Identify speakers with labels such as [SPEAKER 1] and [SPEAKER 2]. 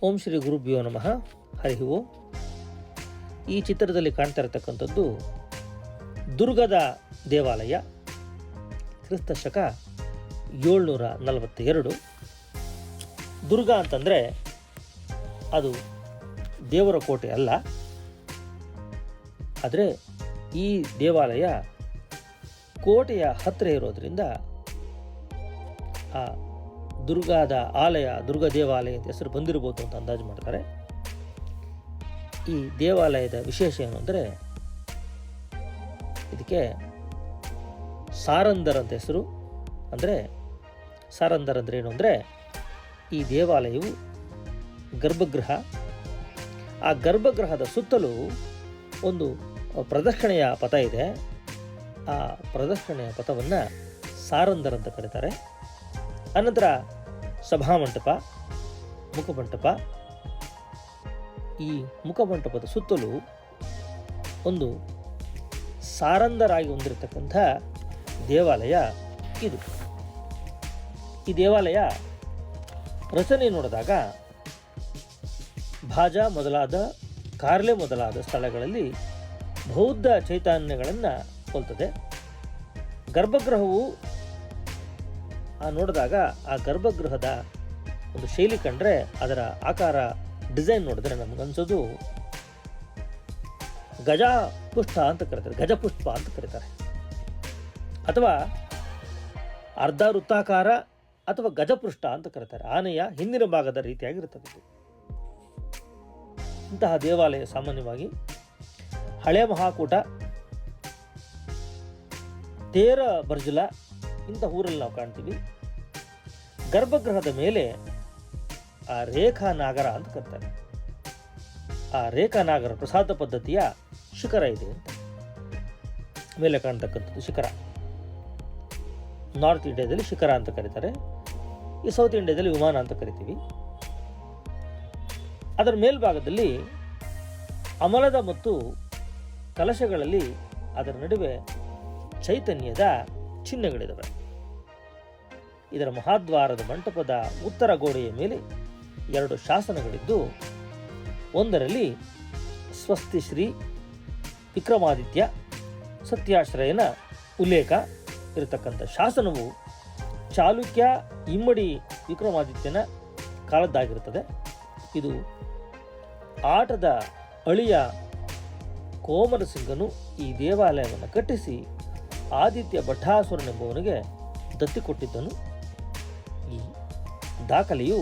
[SPEAKER 1] ಓಂ ಶ್ರೀ ಗುರುಭ್ಯೋ ನಮಃ. ಹರಿ ಓಂ. ಈ ಚಿತ್ರದಲ್ಲಿ ಕಾಣ್ತಾ ಇರತಕ್ಕಂಥದ್ದು ದುರ್ಗದ ದೇವಾಲಯ. ಕ್ರಿಸ್ತ ಶಕ 742. ದುರ್ಗ ಅಂತಂದರೆ ಅದು ದೇವರ ಕೋಟೆ ಅಲ್ಲ, ಆದರೆ ಈ ದೇವಾಲಯ ಕೋಟೆಯ ಹತ್ತಿರ ಇರೋದರಿಂದ ಆ ದುರ್ಗಾದ ಆಲಯ, ದುರ್ಗ ದೇವಾಲಯ ಅಂತ ಹೆಸರು ಬಂದಿರ್ಬೋದು ಅಂತ ಅಂದಾಜು ಮಾಡ್ತಾರೆ. ಈ ದೇವಾಲಯದ ವಿಶೇಷ ಏನು ಅಂದರೆ, ಇದಕ್ಕೆ ಸಾರಂದರ್ ಅಂತ ಹೆಸರು. ಅಂದರೆ ಸಾರಂದರ್ ಅಂದರೆ ಏನು ಅಂದರೆ, ಈ ದೇವಾಲಯವು ಗರ್ಭಗೃಹ. ಆ ಗರ್ಭಗೃಹದ ಸುತ್ತಲೂ ಒಂದು ಪ್ರದಕ್ಷಿಣೆಯ ಪಥ ಇದೆ. ಆ ಪ್ರದಕ್ಷಿಣೆಯ ಪಥವನ್ನು ಸಾರಂದರ್ ಅಂತ ಕರೀತಾರೆ. ಅನಂತರ ಸಭಾಮಂಟಪ, ಮುಖಮಂಟಪ. ಈ ಮುಖಮಂಟಪದ ಸುತ್ತಲೂ ಒಂದು ಸಾರಂದರಾಗಿ ಹೊಂದಿರತಕ್ಕಂಥ ದೇವಾಲಯ ಇದು. ಈ ದೇವಾಲಯ ರಚನೆ ನೋಡಿದಾಗ ಭಾಜಾ ಮೊದಲಾದ, ಕಾರ್ಲೆ ಮೊದಲಾದ ಸ್ಥಳಗಳಲ್ಲಿ ಬೌದ್ಧ ಚೈತನ್ಯಗಳನ್ನು ಹೋಲ್ತದೆ. ಗರ್ಭಗೃಹವು ನೋಡಿದಾಗ ಆ ಗರ್ಭಗೃಹದ ಒಂದು ಶೈಲಿ ಕಂಡ್ರೆ, ಅದರ ಆಕಾರ, ಡಿಸೈನ್ ನೋಡಿದ್ರೆ ನಮಗನ್ಸೋದು ಗಜಪುಷ್ಟ ಅಂತ ಕರೀತಾರೆ, ಗಜಪುಷ್ಪ ಅಂತ ಕರೀತಾರೆ, ಅಥವಾ ಅರ್ಧ ವೃತ್ತಾಕಾರ ಅಥವಾ ಗಜಪೃಷ್ಠ ಅಂತ ಕರೀತಾರೆ. ಆನೆಯ ಹಿಂದಿನ ಭಾಗದ ರೀತಿಯಾಗಿರುತ್ತದೆ ಇದು. ಇಂತಹ ದೇವಾಲಯ ಸಾಮಾನ್ಯವಾಗಿ ಹಳೆ ಮಹಾಕೂಟ, ತೇರ ಬರ್ಜುಲ ಇಂಥ ಊರಲ್ಲಿ ನಾವು ಕಾಣ್ತೀವಿ. ಗರ್ಭಗೃಹದ ಮೇಲೆ ಆ ರೇಖಾನಾಗರ ಅಂತ ಕರೀತಾರೆ. ಆ ರೇಖಾನಾಗರ ಪ್ರಸಾದ ಪದ್ಧತಿಯ ಶಿಖರ ಇದೆ ಅಂತ. ಮೇಲೆ ಕಾಣ್ತಕ್ಕಂಥದ್ದು ಶಿಖರ. ನಾರ್ತ್ ಇಂಡಿಯಾದಲ್ಲಿ ಶಿಖರ ಅಂತ ಕರೀತಾರೆ, ಈ ಸೌತ್ ಇಂಡಿಯಾದಲ್ಲಿ ವಿಮಾನ ಅಂತ ಕರಿತೀವಿ. ಅದರ ಮೇಲ್ಭಾಗದಲ್ಲಿ ಅಮಲದ ಮತ್ತು ಕಲಶಗಳಲ್ಲಿ ಅದರ ನಡುವೆ ಚೈತನ್ಯದ ಚಿಹ್ನೆಗಳಿದ್ದಾವೆ. ಇದರ ಮಹಾದ್ವಾರದ ಮಂಟಪದ ಉತ್ತರ ಗೋಡೆಯ ಮೇಲೆ 2 ಶಾಸನಗಳಿದ್ದು, ಒಂದರಲ್ಲಿ ಸ್ವಸ್ತಿ ಶ್ರೀ ವಿಕ್ರಮಾದಿತ್ಯ ಸತ್ಯಾಶ್ರಯನ ಉಲ್ಲೇಖ ಇರತಕ್ಕಂಥ ಶಾಸನವು ಚಾಲುಕ್ಯ ಇಮ್ಮಡಿ ವಿಕ್ರಮಾದಿತ್ಯನ ಕಾಲದ್ದಾಗಿರುತ್ತದೆ. ಇದು ಆಟದ ಅಳಿಯ ಕೋಮರಸಿಂಗನು ಈ ದೇವಾಲಯವನ್ನು ಕಟ್ಟಿಸಿ ಆದಿತ್ಯ ಭಟ್ಟಾಸುರನೆಂಬುವನಿಗೆ ದತ್ತಿ ಕೊಟ್ಟಿದ್ದನು. ಈ ದಾಖಲೆಯು